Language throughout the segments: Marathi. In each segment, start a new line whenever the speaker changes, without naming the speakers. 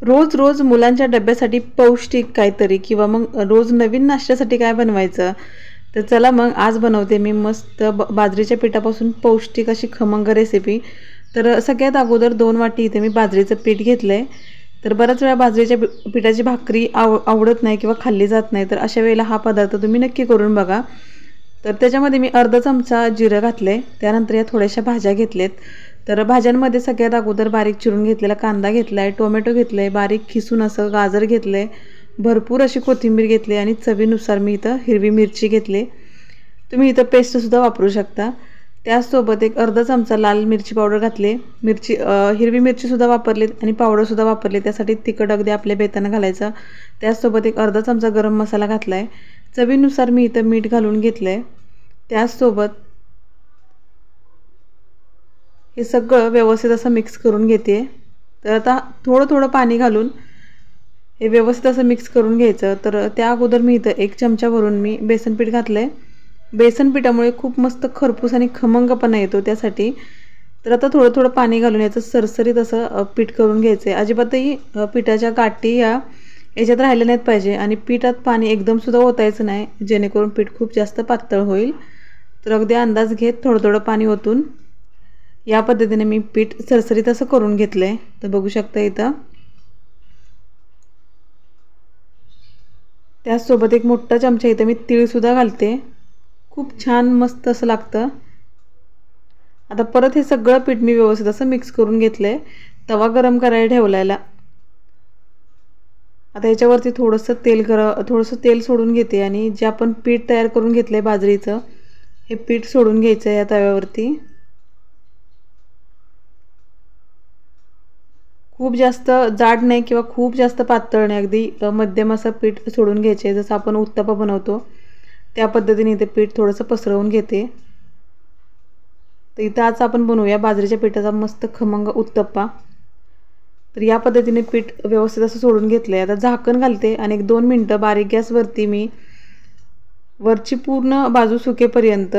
रोज रोज मुलांच्या डब्यासाठी पौष्टिक काहीतरी किंवा मग रोज नवीन नाश्त्यासाठी काय बनवायचं. तर चला मग आज बनवते मी मस्त बाजरीच्या पिठापासून पौष्टिक अशी खमंग रेसिपी. तर सगळ्यात अगोदर 2 वाटी इथे मी बाजरीचं पीठ घेतलं आहे. तर बऱ्याच वेळा बाजरीच्या पिठाची भाकरी आवडत नाही किंवा खाल्ली जात नाही, तर अशा वेळेला हा पदार्थ तुम्ही नक्की करून बघा. तर त्याच्यामध्ये मी अर्धा चमचा जिरं घातले, त्यानंतर या थोड्याशा भाज्या घेतलेत. तर भाज्यांमध्ये सगळ्यात अगोदर बारीक चिरून घेतलेला कांदा घेतला आहे, टोमॅटो घेतलं आहे, बारीक खिसून असं गाजर घेतलं आहे, भरपूर अशी कोथिंबीर घेतली आणि चवीनुसार मी इथं हिरवी मिरची घेतली. तुम्ही इथं पेस्टसुद्धा वापरू शकता. त्याचसोबत एक अर्धा चमचा लाल मिरची पावडर घातली. हिरवी मिरचीसुद्धा वापरली आणि पावडरसुद्धा वापरली, त्यासाठी तिखट अगदी आपल्या बेतानं घालायचं. त्याचसोबत एक अर्धा चमचा गरम मसाला घातला आहे. चवीनुसार मी इथं मीठ घालून घेतलं आहे. त्याचसोबत हे सगळं व्यवस्थित असं मिक्स करून घेते. तर आता थोडं थोडं पाणी घालून हे व्यवस्थित असं मिक्स करून घ्यायचं. तर त्या अगोदर मी इथं 1 चमच्यावरून मी बेसन पीठ घातलं आहे. बेसन पिठामुळे खूप मस्त खरपूस आणि खमंगपणा येतो त्यासाठी. तर आता थोडं थोडं पाणी घालून याचं सरसरीत असं पीठ करून घ्यायचं आहे. अजिबातही पिठाच्या गाठी याच्यात राहिल्या नाहीत पाहिजे आणि पिठात पाणी एकदमसुद्धा ओतायचं नाही, जेणेकरून पीठ खूप जास्त पातळ होईल. तर अगदी अंदाज घेत थोडं थोडं पाणी ओतून या पद्धतीने मी पीठ सरसरीत असं करून घेतलं आहे. तर बघू शकता इथं. त्याचसोबत एक मोठा चमचा इथं मी तीळसुद्धा घालते. खूप छान मस्त असं लागतं. आता परत हे सगळं पीठ मी व्यवस्थित असं मिक्स करून घेतलं आहे. तवा गरम करायला ठेवलायला. आता याच्यावरती थोडंसं तेल सोडून घेते आणि जे आपण पीठ तयार करून घेतलं आहे बाजरीचं, हे पीठ सोडून घ्यायचं आहे या तव्यावरती. खूप जास्त जाड नाही किंवा खूप जास्त पातळ नाही, अगदी मध्यम असं पीठ सोडून घ्यायचे आहे. जसं आपण उत्तप्पा बनवतो त्या पद्धतीने इथे पीठ थोडंसं पसरवून घेते. तर इथं आज आपण बनवूया बाजरीच्या पिठाचा मस्त खमंग उत्तप्पा. तर या पद्धतीने पीठ व्यवस्थित असं सोडून घेतलं आहे. आता झाकण घालते आणि 1-2 मिनटं बारीक गॅसवरती मी वरची पूर्ण बाजू सुकेपर्यंत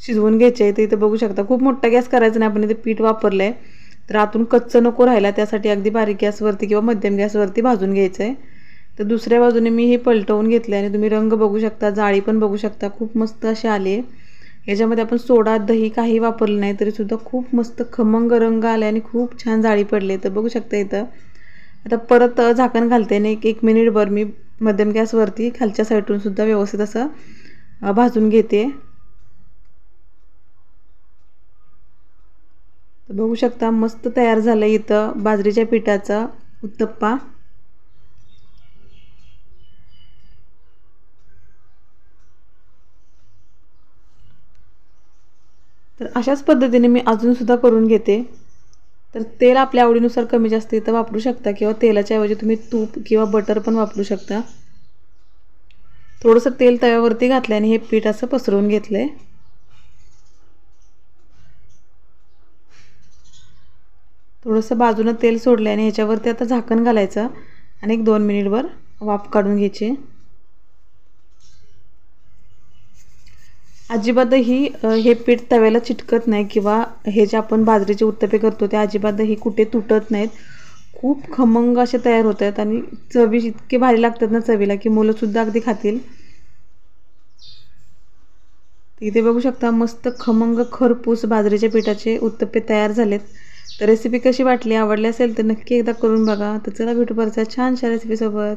शिजवून घ्यायचे आहे. तर इथं बघू शकता खूप मोठा गॅस करायचा नाही, आपण इथे पीठ वापरलं आहे. तर आतून कच्चं नको राहायला, त्यासाठी अगदी बारीक गॅसवरती किंवा मध्यम गॅसवरती भाजून घ्यायचं आहे. तर दुसऱ्या बाजूने मी हे पलटवून घेतलं आणि तुम्ही रंग बघू शकता, जाळी पण बघू शकता, खूप मस्त अशी आली आहे. याच्यामध्ये आपण सोडा दही काही वापरलं नाही तरीसुद्धा खूप मस्त खमंग रंग आला आणि खूप छान जाळी पडली. तर बघू शकता इथं. आता परत झाकण घालते आणि 1 मिनिटभर मी मध्यम गॅसवरती खालच्या साईडून सुद्धा व्यवस्थित असं भाजून घेते. तर बघू शकता मस्त तयार झालं इथं बाजरीच्या पिठाचा उत्तप्पा. तर अशाच पद्धतीने मी अजूनसुद्धा करून घेते. तर तेल आपल्या आवडीनुसार कमी जास्त इथं वापरू शकता किंवा तेलाच्या ऐवजी तुम्ही तूप किंवा बटर पण वापरू शकता. थोडंसं तेल तव्यावरती घातलं आणि हे पीठ असं पसरवून घेतलं आहे. थोडंसं बाजूनं तेल सोडलं आणि ह्याच्यावरती आता झाकण घालायचं आणि 1-2 मिनिटभर वाफ काढून घ्यायची. अजिबातही हे पीठ तव्याला चिटकत नाही किंवा हे जे आपण बाजरीचे उत्तप्पे करतो ते अजिबातही कुठे तुटत नाहीत. खूप खमंग असे तयार होत आहेत आणि चवी इतके भारी लागतात ना चवीला की मुलंसुद्धा अगदी खातील. इथे बघू शकता मस्त खमंग खरपूस बाजरीच्या पिठाचे उत्तप्पे तयार झालेत. तर रेसिपी कशी वाटली, आवडली असेल तर नक्की एकदा करून बघा. तर चला भेटू परत छानशा रेसिपीसोबत.